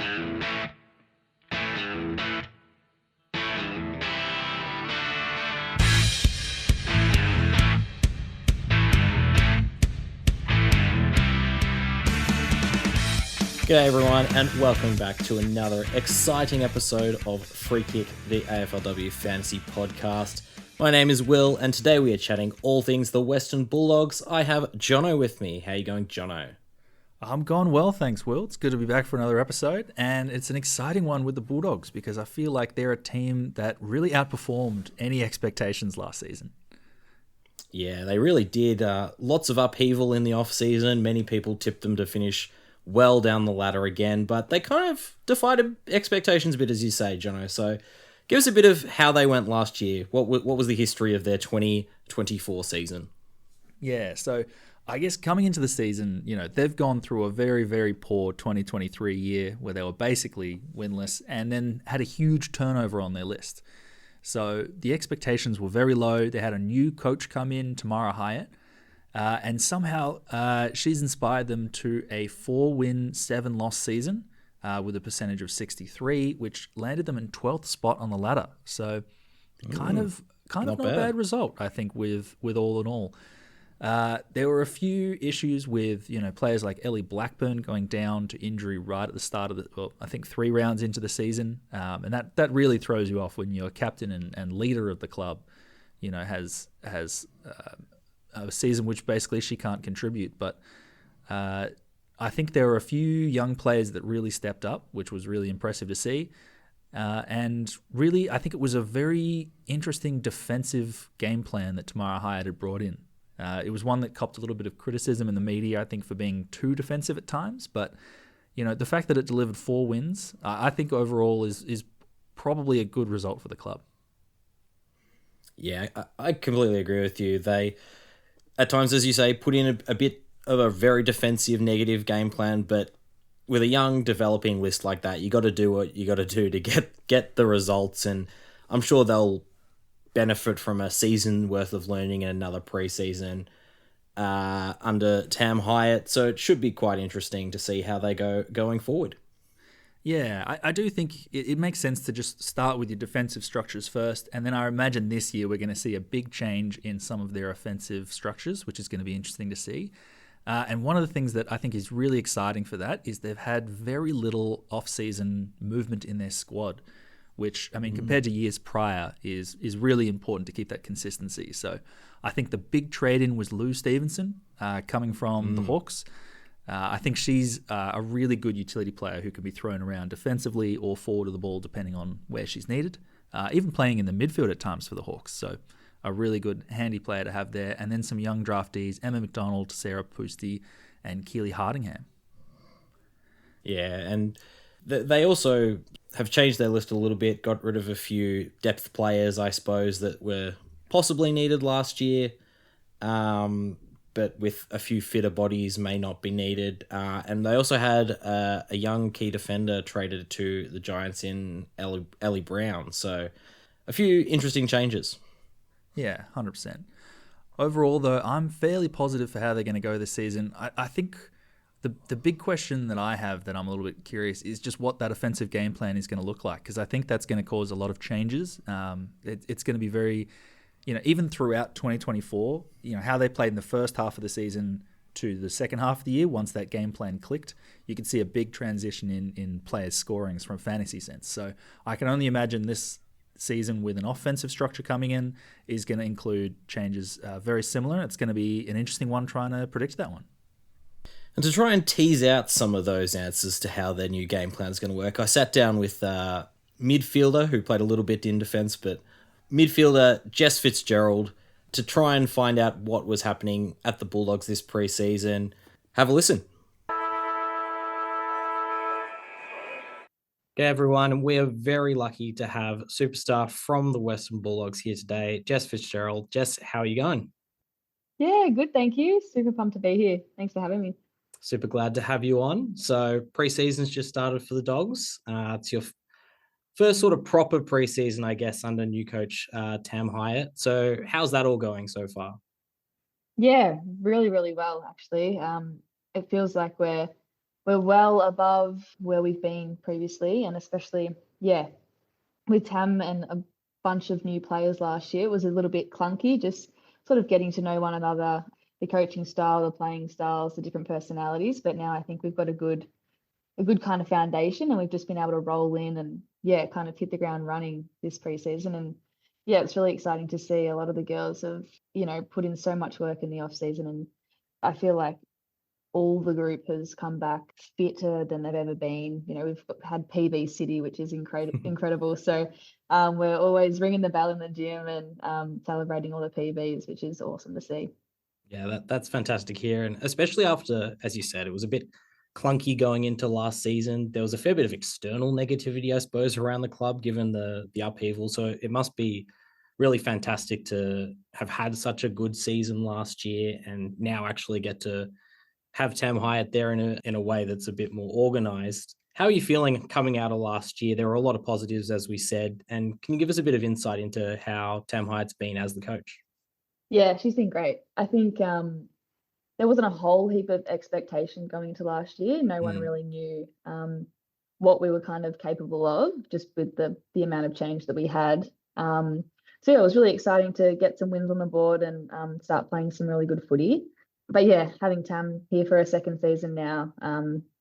G'day everyone, and welcome back to another exciting episode of Free Kick, the AFLW Fantasy Podcast. My name is Will, and today we are chatting all things the Western Bulldogs. I have Jono with me. How you going, Jono? I'm going well, thanks, Will. It's good to be back for another episode, and it's an exciting one with the Bulldogs because I feel like they're a team that really outperformed any expectations last season. Yeah, they really did. Lots of upheaval in the off-season. Many people tipped them to finish well down the ladder again, but they kind of defied expectations a bit, as you say, Jono. So give us a bit of how they went last year. What was the history of their 2024 season? Yeah, so I guess coming into the season, they've gone through a very, very poor 2023 year where they were basically winless and then had a huge turnover on their list. So the expectations were very low. They had a new coach come in, Tamara Hyett, and somehow she's inspired them to a 4-win, 7-loss season with a percentage of 63, which landed them in 12th spot on the ladder. So kind of not a bad result, I think, with all in all. There were a few issues with players like Ellie Blackburn going down to injury right at the start of I think 3 rounds into the season, and that really throws you off when your captain and leader of the club, has a season which basically she can't contribute. But I think there were a few young players that really stepped up, which was really impressive to see. And really, I think it was a very interesting defensive game plan that Tamara Hyett had brought in. It was one that copped a little bit of criticism in the media, I think, for being too defensive at times. But, the fact that it delivered 4 wins, I think overall is probably a good result for the club. Yeah, I completely agree with you. They, at times, as you say, put in a bit of a very defensive, negative game plan, but with a young, developing list like that, you got to do what you got to do to get the results, and I'm sure they'll benefit from a season worth of learning and another preseason under Tam Hyett, so it should be quite interesting to see how they go going forward. Yeah, I do think it makes sense to just start with your defensive structures first, and then I imagine this year we're going to see a big change in some of their offensive structures, which is going to be interesting to see. And one of the things that I think is really exciting for that is they've had very little off-season movement in their squad, which, compared to years prior, is really important to keep that consistency. So I think the big trade-in was Lou Stevenson coming from the Hawks. I think she's a really good utility player who can be thrown around defensively or forward of the ball depending on where she's needed, even playing in the midfield at times for the Hawks. So a really good, handy player to have there. And then some young draftees, Emma McDonald, Sarah Pusty, and Keely Hardingham. Yeah, and they also have changed their list a little bit, got rid of a few depth players, I suppose, that were possibly needed last year, but with a few fitter bodies may not be needed. And they also had a young key defender traded to the Giants in Ellie Brown. So a few interesting changes. Yeah, 100%. Overall, though, I'm fairly positive for how they're going to go this season. I think the big question that I have that I'm a little bit curious is just what that offensive game plan is going to look like, because I think that's going to cause a lot of changes. It's going to be very, even throughout 2024, how they played in the first half of the season to the second half of the year, once that game plan clicked, you could see a big transition in players' scorings from a fantasy sense. So I can only imagine this season with an offensive structure coming in is going to include changes very similar. It's going to be an interesting one trying to predict that one. And to try and tease out some of those answers to how their new game plan is going to work, I sat down with midfielder who played a little bit in defence, but midfielder Jess Fitzgerald to try and find out what was happening at the Bulldogs this preseason. Have a listen. G'day everyone, we are very lucky to have superstar from the Western Bulldogs here today, Jess Fitzgerald. Jess, how are you going? Yeah, good, thank you. Super pumped to be here. Thanks for having me. Super glad to have you on. So preseason's just started for the Dogs. It's your first sort of proper preseason, I guess, under new coach Tam Hyett. So how's that all going so far? Yeah, really, really well, actually. It feels like we're we're well above where we've been previously, and especially, yeah, with Tam and a bunch of new players last year, it was a little bit clunky, just sort of getting to know one another, the coaching style, the playing styles, the different personalities. But now I think we've got a good kind of foundation, and we've just been able to roll in and yeah, kind of hit the ground running this preseason. And yeah, it's really exciting to see a lot of the girls have, put in so much work in the off season, and I feel like all the group has come back fitter than they've ever been. We've had PB City, which is incredible. So we're always ringing the bell in the gym and celebrating all the PBs, which is awesome to see. Yeah, that's fantastic here. And especially after, as you said, it was a bit clunky going into last season. There was a fair bit of external negativity, I suppose, around the club, given the upheaval. So it must be really fantastic to have had such a good season last year and now actually get to have Tam Hyett there in a way that's a bit more organized. How are you feeling coming out of last year? There were a lot of positives, as we said. And can you give us a bit of insight into how Tam Hyett's been as the coach? Yeah, she's been great. I think there wasn't a whole heap of expectation going into last year. No one really knew what we were kind of capable of, just with the amount of change that we had. So yeah, it was really exciting to get some wins on the board and start playing some really good footy. But yeah, having Tam here for a second season now,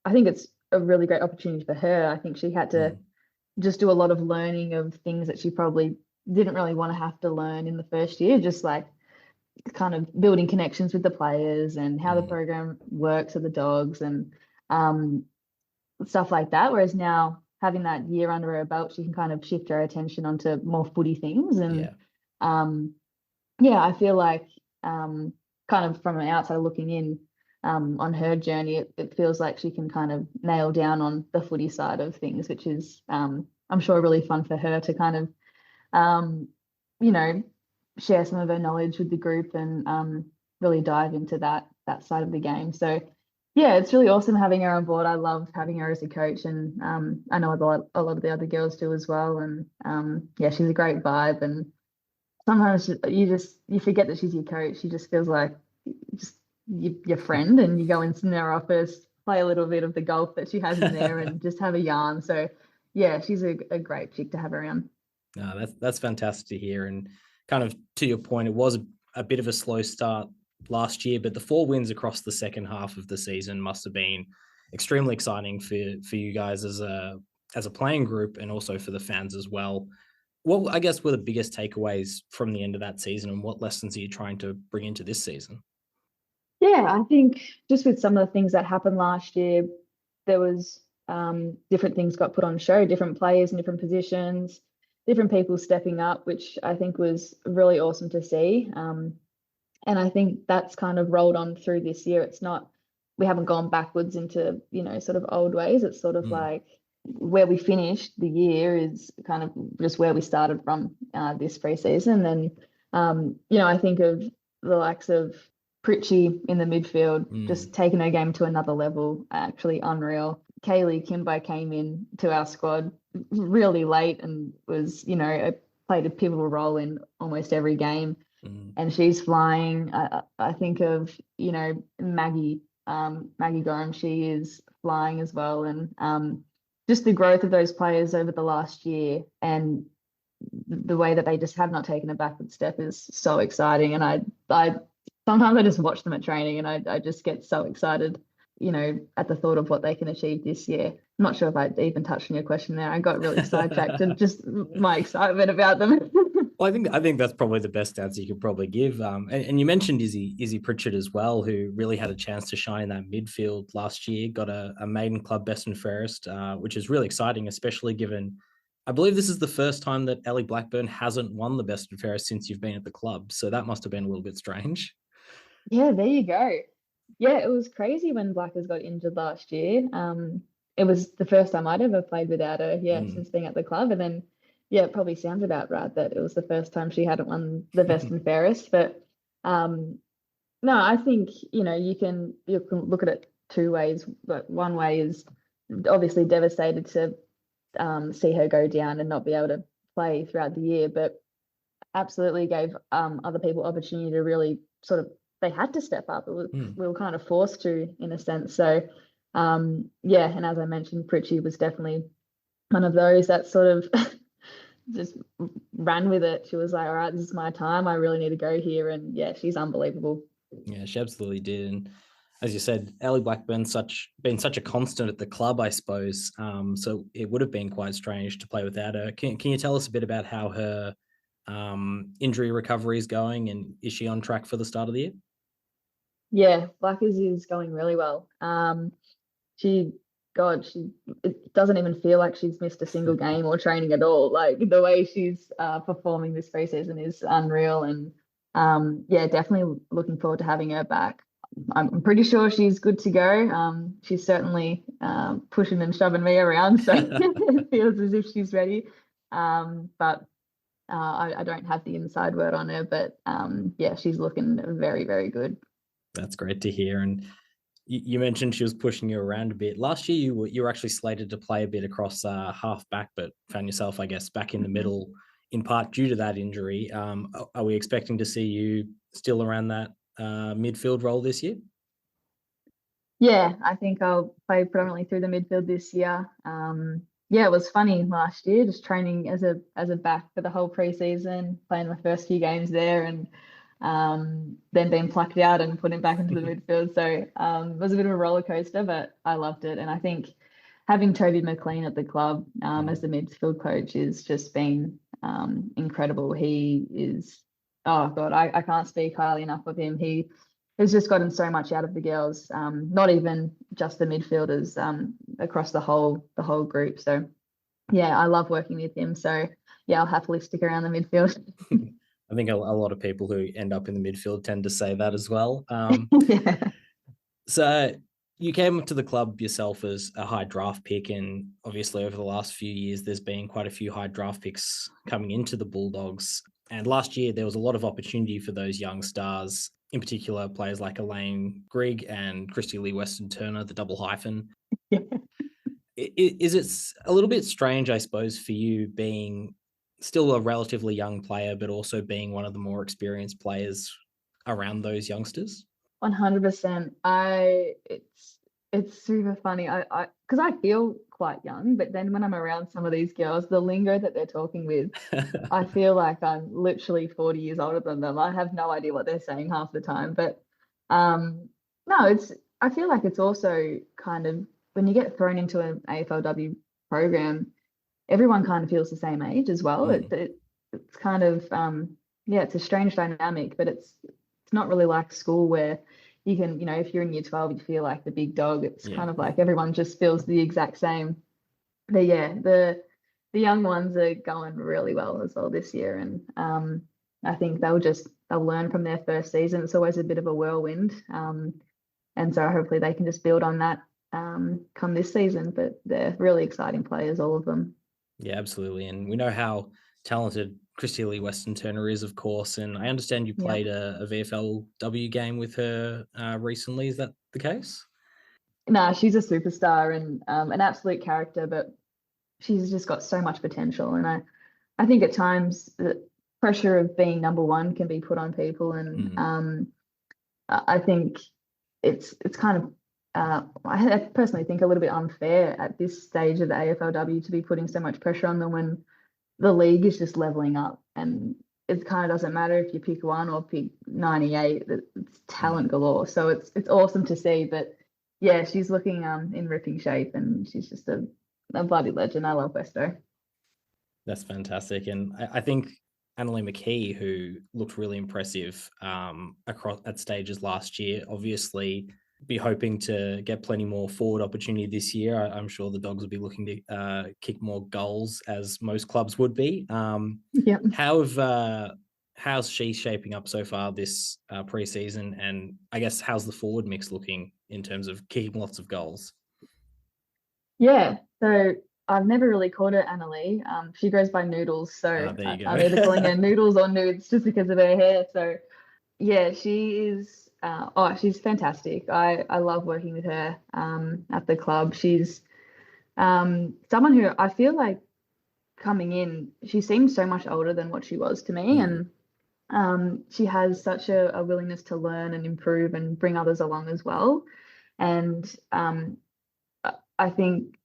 I think it's a really great opportunity for her. I think she had to just do a lot of learning of things that she probably didn't really want to have to learn in the first year, just like kind of building connections with the players and how the program works with the dogs and stuff like that. Whereas now having that year under her belt, she can kind of shift her attention onto more footy things. And I feel like kind of from an outsider looking in on her journey, it feels like she can kind of nail down on the footy side of things, which is I'm sure really fun for her to kind of share some of her knowledge with the group and really dive into that side of the game. So yeah, it's really awesome having her on board. I love having her as a coach, and I know a lot of the other girls do as well. And yeah, she's a great vibe. And sometimes you forget that she's your coach. She just feels like just your friend, and you go in her office, play a little bit of the golf that she has in there, and just have a yarn. So yeah, she's a great chick to have around. No, that's fantastic to hear. And kind of to your point, it was a bit of a slow start last year, but the 4 wins across the second half of the season must have been extremely exciting for you guys as a playing group and also for the fans as well. What I guess were the biggest takeaways from the end of that season, and what lessons are you trying to bring into this season? Yeah, I think just with some of the things that happened last year, there was different things got put on show, different players in different positions, different people stepping up, which I think was really awesome to see. And I think that's kind of rolled on through this year. We haven't gone backwards into, sort of old ways. It's sort of like where we finished the year is kind of just where we started from this preseason. And, I think of the likes of Pritchie in the midfield, just taking her game to another level, actually unreal. Kaylee Kimbo came in to our squad really late and was, played a pivotal role in almost every game. And she's flying. I think of, Maggie Gorham, she is flying as well. And just the growth of those players over the last year and the way that they just have not taken a backward step is so exciting. And I sometimes I just watch them at training and I just get so excited, at the thought of what they can achieve this year. I'm not sure if I even touched on your question there. I got really sidetracked and just my excitement about them. Well, I think that's probably the best answer you could probably give. And you mentioned Izzy Pritchard as well, who really had a chance to shine in that midfield last year. Got a maiden club best and fairest, which is really exciting, especially given I believe this is the first time that Ellie Blackburn hasn't won the best and fairest since you've been at the club. So that must have been a little bit strange. Yeah, there you go. Yeah, it was crazy when Blackers got injured last year. It was the first time I'd ever played without her, since being at the club. And then, yeah, it probably sounds about right that it was the first time she hadn't won the best and fairest. But no, I think, you can look at it 2 ways. But one way is obviously devastated to see her go down and not be able to play throughout the year, but absolutely gave other people opportunity to really sort of, they had to step up. We were kind of forced to, in a sense. So Yeah, and as I mentioned, Pritchie was definitely one of those that sort of just ran with it. She was like, all right, this is my time. I really need to go here. And yeah, she's unbelievable. Yeah, she absolutely did. And as you said, Ellie Blackburn's been such a constant at the club, I suppose. So it would have been quite strange to play without her. Can you tell us a bit about how her injury recovery is going, and is she on track for the start of the year? Yeah, Blackers is going really well. She, God, it doesn't even feel like she's missed a single game or training at all. Like the way she's performing this preseason is unreal. And yeah, definitely looking forward to having her back. I'm pretty sure she's good to go. She's certainly pushing and shoving me around, so it feels as if she's ready. But I don't have the inside word on her, but yeah, she's looking very, very good. That's great to hear. And you mentioned she was pushing you around a bit. Last year, you were actually slated to play a bit across half back, but found yourself, I guess, back in the middle, in part due to that injury. Are we expecting to see you still around that midfield role this year? Yeah, I think I'll play predominantly through the midfield this year. Yeah, it was funny last year, just training as a back for the whole preseason, playing the first few games there, and then being plucked out and put back into the midfield. So it was a bit of a roller coaster, but I loved it. And I think having Toby McLean at the club as the midfield coach is just been incredible. He is, oh God, I can't speak highly enough of him. He has just gotten so much out of the girls, not even just the midfielders, across the whole group. So yeah, I love working with him. So yeah, I'll happily stick around the midfield. I think a lot of people who end up in the midfield tend to say that as well. Yeah. So you came to the club yourself as a high draft pick, and obviously over the last few years, there's been quite a few high draft picks coming into the Bulldogs. And last year, there was a lot of opportunity for those young stars, in particular players like Elaine Grigg and Christy Lee Weston Turner, the double hyphen. Yeah. Is it a little bit strange, I suppose, for you being still a relatively young player, but also being one of the more experienced players around those youngsters? 100%. It's super funny. I because I feel quite young, but then when I'm around some of these girls, the lingo that they're talking with, I feel like I'm literally 40 years older than them. I have no idea what they're saying half the time. But no, I feel like it's also kind of when you get thrown into an AFLW program, everyone kind of feels the same age as well. It's kind of yeah, it's a strange dynamic, but it's not really like school where you can, if you're in year 12, you feel like the big dog. It's kind of like everyone just feels the exact same. But yeah, the young ones are going really well as well this year, and I think they'll learn from their first season. It's always a bit of a whirlwind, and so hopefully they can just build on that come this season. But they're really exciting players, all of them. Yeah, absolutely. And we know how talented Christy Lee Weston Turner is, of course. And I understand you played a VFLW game with her recently. Is that the case? Nah, she's a superstar and an absolute character, but she's just got so much potential. And I think at times the pressure of being number one can be put on people. And I think it's kind of, I personally think a little bit unfair at this stage of the AFLW to be putting so much pressure on them when the league is just leveling up, and it kind of doesn't matter if you pick one or pick 98. It's talent galore, so it's awesome to see. But yeah, she's looking in ripping shape, and she's just a bloody legend. I love Westo. That's fantastic. And I think Annalie McKee, who looked really impressive across at stages last year, obviously be hoping to get plenty more forward opportunity this year. I'm sure the Dogs will be looking to kick more goals, as most clubs would be. Yeah. How's she shaping up so far this preseason? And I guess how's the forward mix looking in terms of kicking lots of goals? Yeah. So I've never really called her Annalie. She goes by Noodles. So There you go. I'm either calling her Noodles or Nudes just because of her hair. So yeah, she is. She's fantastic. I love working with her at the club. She's someone who I feel like coming in, she seems so much older than what she was to me, and she has such a willingness to learn and improve and bring others along as well. And I think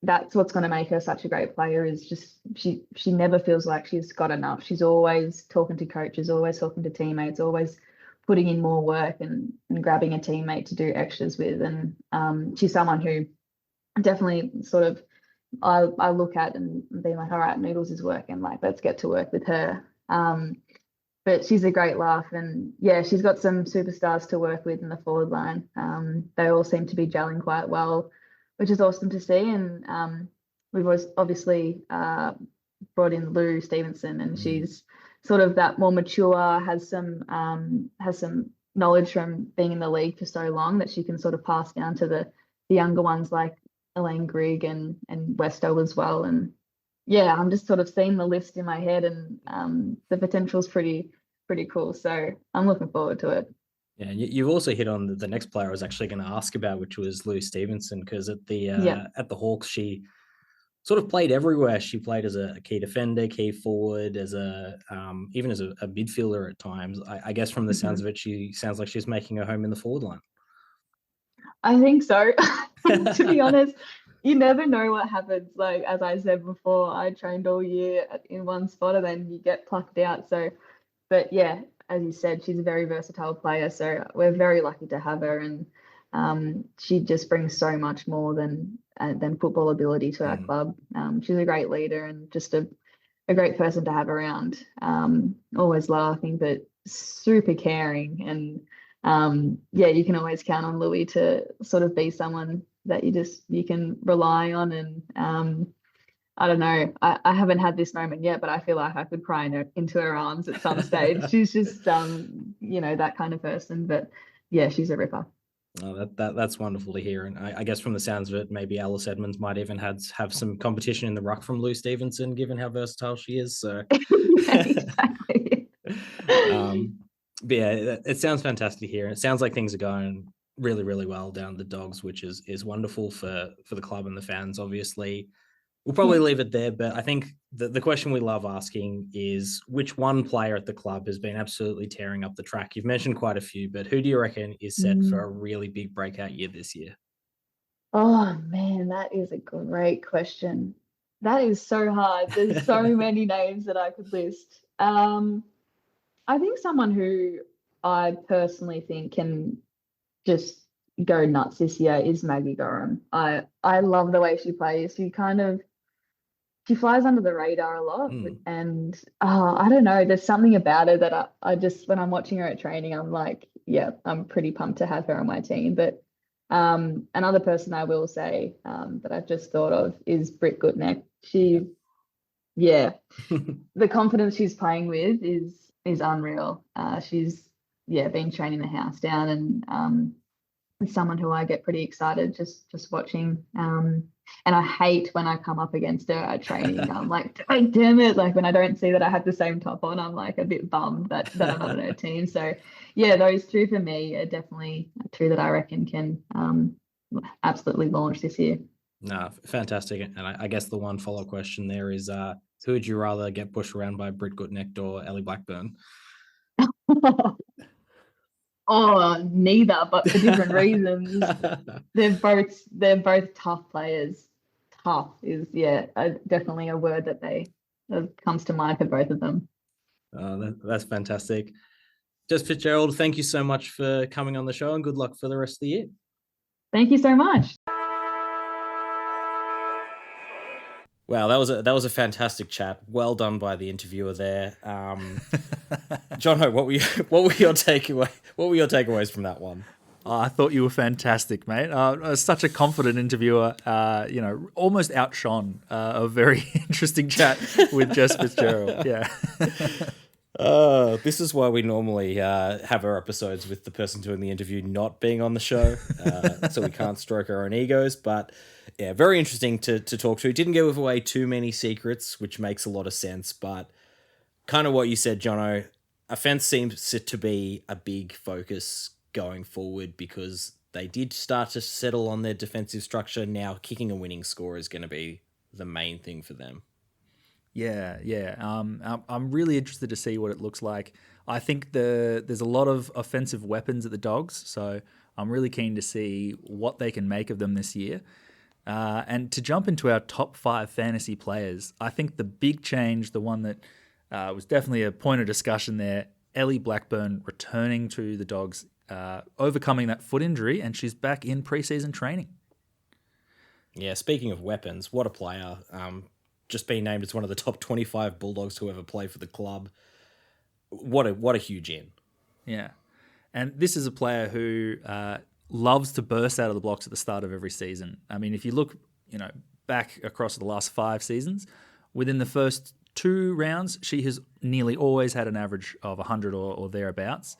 that's what's going to make her such a great player is just she never feels like she's got enough. She's always talking to coaches, always talking to teammates, always putting in more work and grabbing a teammate to do extras with. And she's someone who definitely sort of I look at and be like, all right, Noodles is working, like let's get to work with her. But she's a great laugh, and yeah, she's got some superstars to work with in the forward line. They all seem to be gelling quite well, which is awesome to see. And we've obviously brought in Lou Stevenson, and she's sort of that more mature, has some knowledge from being in the league for so long that she can sort of pass down to the younger ones like Elaine Grigg and Westo as well. And yeah, I'm just sort of seeing the list in my head, and the potential's pretty cool. So I'm looking forward to it. Yeah, and you've also hit on the next player I was actually going to ask about, which was Lou Stevenson, because at the Hawks she sort of played everywhere. She played as a key defender, key forward, as even as a midfielder at times. I guess from the sounds of it, she sounds like she's making her home in the forward line. I think so. To be honest, you never know what happens. Like, as I said before, I trained all year in one spot and then you get plucked out. So, but yeah, as you said, she's a very versatile player. So we're very lucky to have her. And she just brings so much more than football ability to our club. She's a great leader and just a great person to have around. Always laughing, but super caring. And yeah, you can always count on Louie to sort of be someone that you can rely on. And I don't know, I haven't had this moment yet, but I feel like I could cry into her arms at some stage. She's just that kind of person. But yeah, she's a ripper. Oh, that's wonderful to hear. And I guess from the sounds of it, maybe Alice Edmonds might even have some competition in the ruck from Lou Stevenson, given how versatile she is. So yeah, exactly. But yeah, it sounds fantastic to hear. And it sounds like things are going really, really well down the Dogs, which is wonderful for the club and the fans, obviously. We'll probably leave it there, but I think the question we love asking is which one player at the club has been absolutely tearing up the track? You've mentioned quite a few, but who do you reckon is set for a really big breakout year this year? Oh man, that is a great question. That is so hard. There's so many names that I could list. I think someone who I personally think can just go nuts this year is Maggie Gorham. I love the way she plays. She flies under the radar a lot, and I don't know. There's something about her that I just, when I'm watching her at training, I'm like, yeah, I'm pretty pumped to have her on my team. But another person I will say that I've just thought of is Britt Goodneck. The confidence she's playing with is unreal. She's been training the house down, and someone who I get pretty excited just watching. And I hate when I come up against her at training. I'm like, oh, damn it. Like when I don't see that I have the same top on, I'm like a bit bummed that I'm not on her team. So yeah, those two for me are definitely two that I reckon can absolutely launch this year. No, fantastic. And I guess the one follow-up question there is, who would you rather get pushed around by, Britt Goodneck or Ellie Blackburn? Oh, neither, but for different reasons. They're both tough players. Tough is definitely a word that comes to mind for both of them. That's fantastic. Jess Fitzgerald, thank you so much for coming on the show, and good luck for the rest of the year. Thank you so much. Wow, that was a fantastic chat. Well done by the interviewer there. Jono, what were your takeaway? What were your takeaways from that one? Oh, I thought you were fantastic, mate. Such a confident interviewer. Almost outshone a very interesting chat with Jess Fitzgerald. Yeah. This is why we normally have our episodes with the person doing the interview not being on the show, so we can't stroke our own egos. But yeah, very interesting to talk to. Didn't give away too many secrets, which makes a lot of sense. But kind of what you said, Jono, offense seems to be a big focus going forward because they did start to settle on their defensive structure. Now kicking a winning score is going to be the main thing for them. Yeah. I'm really interested to see what it looks like. I think there's a lot of offensive weapons at the Dogs, so I'm really keen to see what they can make of them this year. And to jump into our top 5 fantasy players, I think the big change, the one that was definitely a point of discussion there, Ellie Blackburn returning to the Dogs, overcoming that foot injury, and she's back in preseason training. Yeah, speaking of weapons, what a player. Just being named as one of the top 25 Bulldogs to ever play for the club. What a huge in. Yeah. And this is a player who loves to burst out of the blocks at the start of every season. I mean, if you look, back across the last 5 seasons, within the first 2 rounds, she has nearly always had an average of 100 or thereabouts.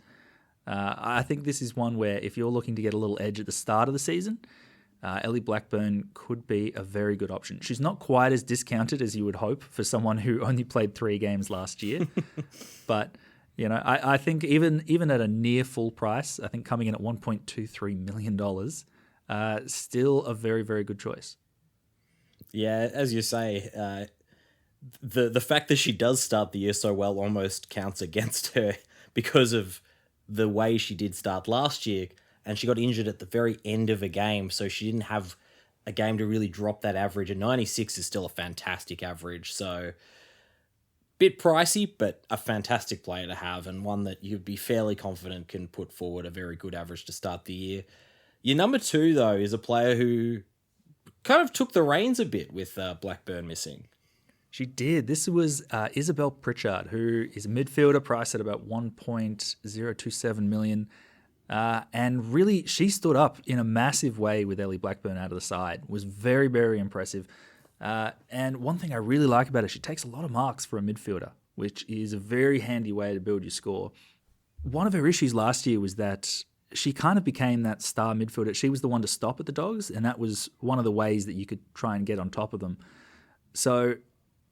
I think this is one where if you're looking to get a little edge at the start of the season, Ellie Blackburn could be a very good option. She's not quite as discounted as you would hope for someone who only played 3 games last year. But, I think even at a near full price, I think coming in at $1.23 million, still a very, very good choice. Yeah, as you say, the fact that she does start the year so well almost counts against her because of the way she did start last year, and she got injured at the very end of a game, so she didn't have a game to really drop that average, and 96 is still a fantastic average, so bit pricey, but a fantastic player to have, and one that you'd be fairly confident can put forward a very good average to start the year. Your number 2, though, is a player who kind of took the reins a bit with Blackburn missing. She did. This was Isabel Pritchard, who is a midfielder priced at about $1.027 million. And really, she stood up in a massive way with Ellie Blackburn out of the side. Was very, very impressive. And one thing I really like about her, she takes a lot of marks for a midfielder, which is a very handy way to build your score. One of her issues last year was that she kind of became that star midfielder. She was the one to stop at the Dogs, and that was one of the ways that you could try and get on top of them. So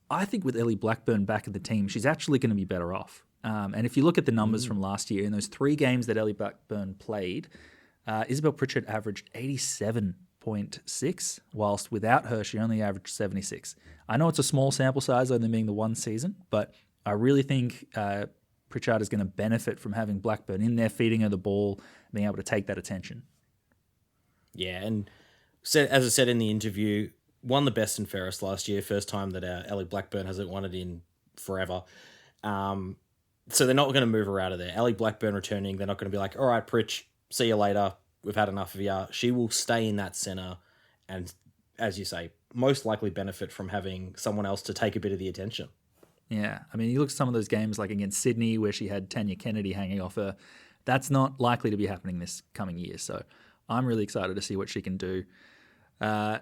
I think with Ellie Blackburn back in the team, she's actually going to be better off. And if you look at the numbers from last year, in those 3 games that Ellie Blackburn played, Isabel Pritchard averaged 87.6, whilst without her, she only averaged 76. I know it's a small sample size, only being the 1 season, but I really think Pritchard is going to benefit from having Blackburn in there, feeding her the ball, being able to take that attention. Yeah, and as I said in the interview, won the best and fairest last year, first time that Ellie Blackburn hasn't won it in forever. So they're not going to move her out of there. Ellie Blackburn returning, they're not going to be like, all right, Pritch, see you later. We've had enough of you. She will stay in that centre and, as you say, most likely benefit from having someone else to take a bit of the attention. Yeah. I mean, you look at some of those games like against Sydney where she had Tanya Kennedy hanging off her. That's not likely to be happening this coming year. So I'm really excited to see what she can do. The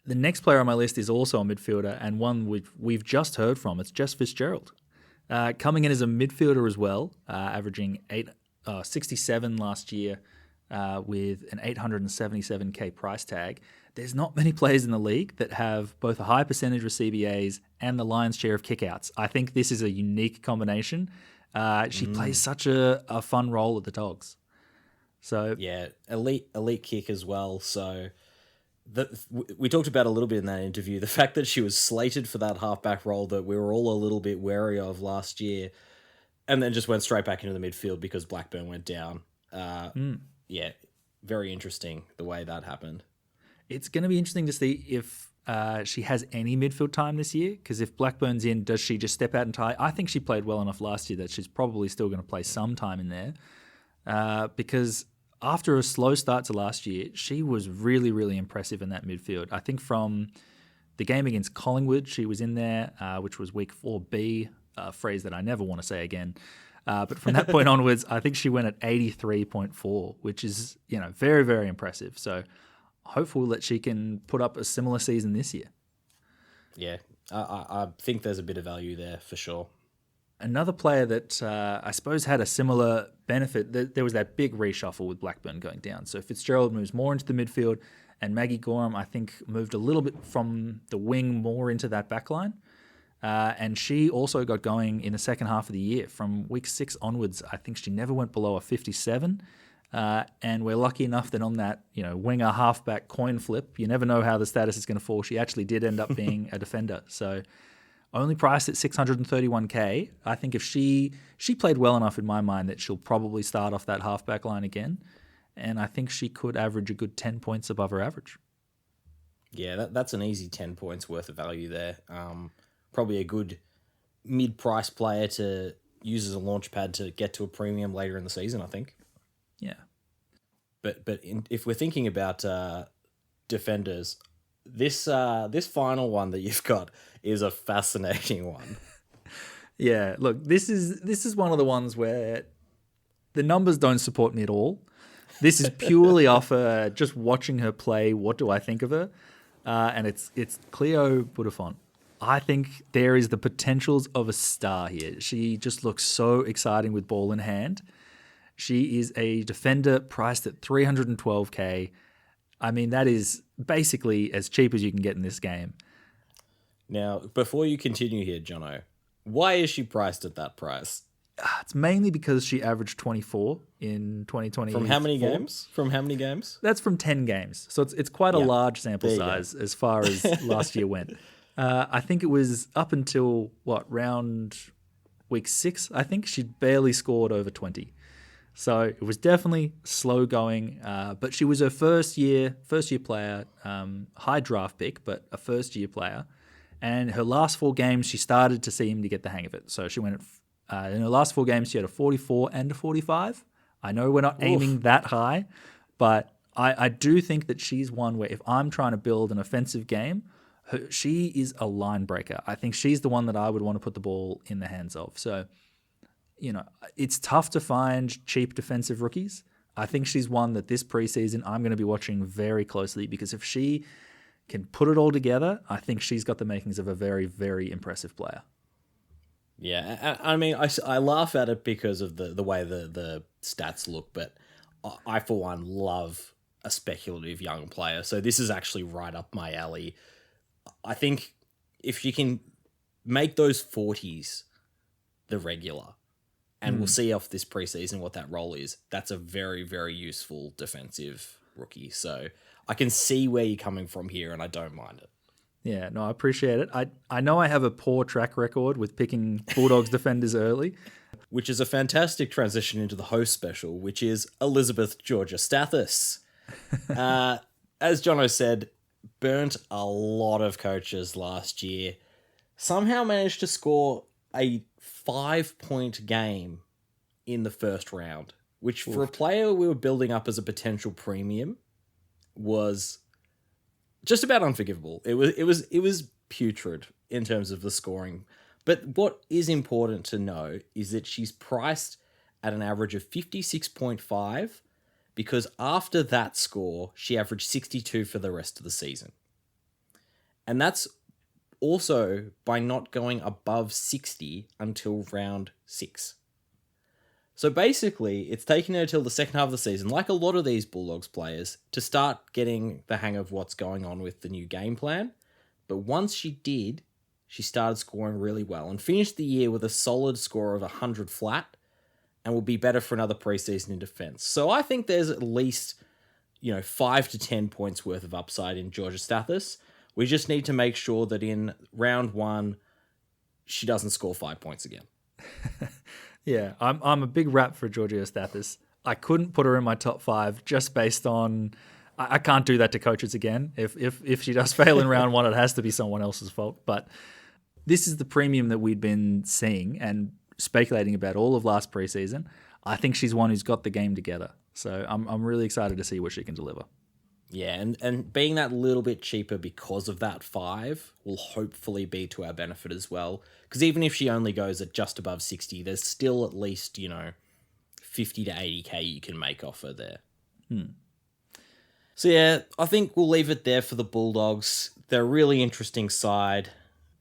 next player on my list is also a midfielder and one we've just heard from. It's Jess Fitzgerald. Coming in as a midfielder as well, averaging 67 last year with an $877K price tag. There's not many players in the league that have both a high percentage of CBAs and the lion's share of kickouts. I think this is a unique combination. She plays such a fun role at the Dogs. So yeah, elite kick as well. So we talked about a little bit in that interview, the fact that she was slated for that halfback role that we were all a little bit wary of last year, and then just went straight back into the midfield because Blackburn went down. Yeah, very interesting the way that happened. It's going to be interesting to see if she has any midfield time this year, because if Blackburn's in, does she just step out and tie? I think she played well enough last year that she's probably still going to play some time in there, because after a slow start to last year, she was really, really impressive in that midfield. I think from the game against Collingwood, she was in there, which was week 4B, a phrase that I never want to say again. But from that point onwards, I think she went at 83.4, which is, very, very impressive. So hopeful that she can put up a similar season this year. Yeah, I think there's a bit of value there for sure. Another player that I suppose had a similar benefit, there was that big reshuffle with Blackburn going down. So Fitzgerald moves more into the midfield, and Maggie Gorham, I think, moved a little bit from the wing more into that back line. And she also got going in the second half of the year. From week 6 onwards, I think she never went below a 57. And we're lucky enough that on that, winger halfback coin flip, you never know how the status is going to fall. She actually did end up being a defender. So only priced at $631K. I think if she played well enough in my mind that she'll probably start off that halfback line again. And I think she could average a good 10 points above her average. Yeah, that's an easy 10 points worth of value there. Probably a good mid-price player to use as a launch pad to get to a premium later in the season, I think. Yeah. If we're thinking about defenders, this final one that you've got is a fascinating one. Yeah, look, this is one of the ones where the numbers don't support me at all. This is purely off just watching her play. What do I think of her? And it's Cleo Buttafont. I think there is the potentials of a star here. She just looks so exciting with ball in hand. She is a defender priced at $312K. I mean, that is basically as cheap as you can get in this game. Now, before you continue here, Jono, why is she priced at that price? It's mainly because she averaged 24 in 2020. From how many games? That's from 10 games. So it's quite a large sample size as far as last year went. I think it was up until, round week 6, I think. She'd barely scored over 20. So it was definitely slow going. But she was her first year player, high draft pick, but a first-year player. And her last 4 games, she started to seem to get the hang of it. So she went in her last 4 games, she had a 44 and a 45. I know we're not aiming that high, but I do think that she's one where if I'm trying to build an offensive game, she is a line breaker. I think she's the one that I would want to put the ball in the hands of. So, it's tough to find cheap defensive rookies. I think she's one that this preseason I'm going to be watching very closely because if she can put it all together, I think she's got the makings of a very, very impressive player. Yeah, I mean, I laugh at it because of the way the stats look, but I, for one, love a speculative young player. So this is actually right up my alley. I think if you can make those 40s the regular, and we'll see off this preseason what that role is, that's a very, very useful defensive rookie. So I can see where you're coming from here, and I don't mind it. Yeah, no, I appreciate it. I know I have a poor track record with picking Bulldogs defenders early. Which is a fantastic transition into the host special, which is Elizabeth Georgia Stathis. As Jono said, burnt a lot of coaches last year. Somehow managed to score a 5-point game in the first round, which for a player we were building up as a potential premium was just about unforgivable. It was putrid in terms of the scoring. But what is important to know is that she's priced at an average of 56.5 because after that score, she averaged 62 for the rest of the season. And that's also by not going above 60 until round 6. So basically, it's taken her till the second half of the season, like a lot of these Bulldogs players, to start getting the hang of what's going on with the new game plan. But once she did, she started scoring really well and finished the year with a solid score of 100 flat and will be better for another preseason in defense. So I think there's at least, 5 to 10 points worth of upside in Georgia Stathis. We just need to make sure that in round 1, she doesn't score 5 points again. Yeah, I'm a big rap for Georgia Stathis. I couldn't put her in my top 5 just based on I can't do that to coaches again. If she does fail in round 1, it has to be someone else's fault. But this is the premium that we'd been seeing and speculating about all of last preseason. I think she's one who's got the game together. So I'm really excited to see what she can deliver. Yeah, and being that little bit cheaper because of that 5 will hopefully be to our benefit as well. Because even if she only goes at just above 60, there's still at least, 50 to 80K you can make off her there. So yeah, I think we'll leave it there for the Bulldogs. They're a really interesting side.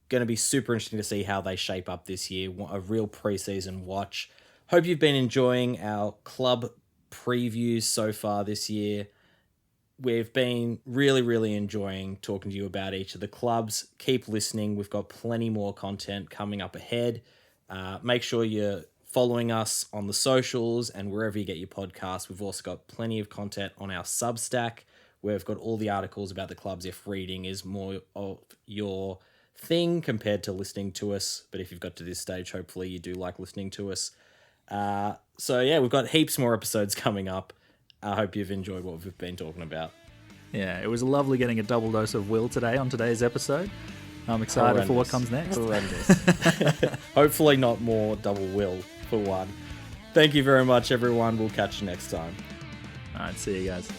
Going to be super interesting to see how they shape up this year. A real preseason watch. Hope you've been enjoying our club previews so far this year. We've been really, really enjoying talking to you about each of the clubs. Keep listening. We've got plenty more content coming up ahead. Make sure you're following us on the socials and wherever you get your podcasts. We've also got plenty of content on our Substack, where we've got all the articles about the clubs if reading is more of your thing compared to listening to us. But if you've got to this stage, hopefully you do like listening to us. So yeah, we've got heaps more episodes coming up. I hope you've enjoyed what we've been talking about. Yeah, it was lovely getting a double dose of Will today on today's episode. I'm excited for what comes next. Horrendous. Hopefully not more double Will for one. Thank you very much, everyone. We'll catch you next time. All right, see you guys.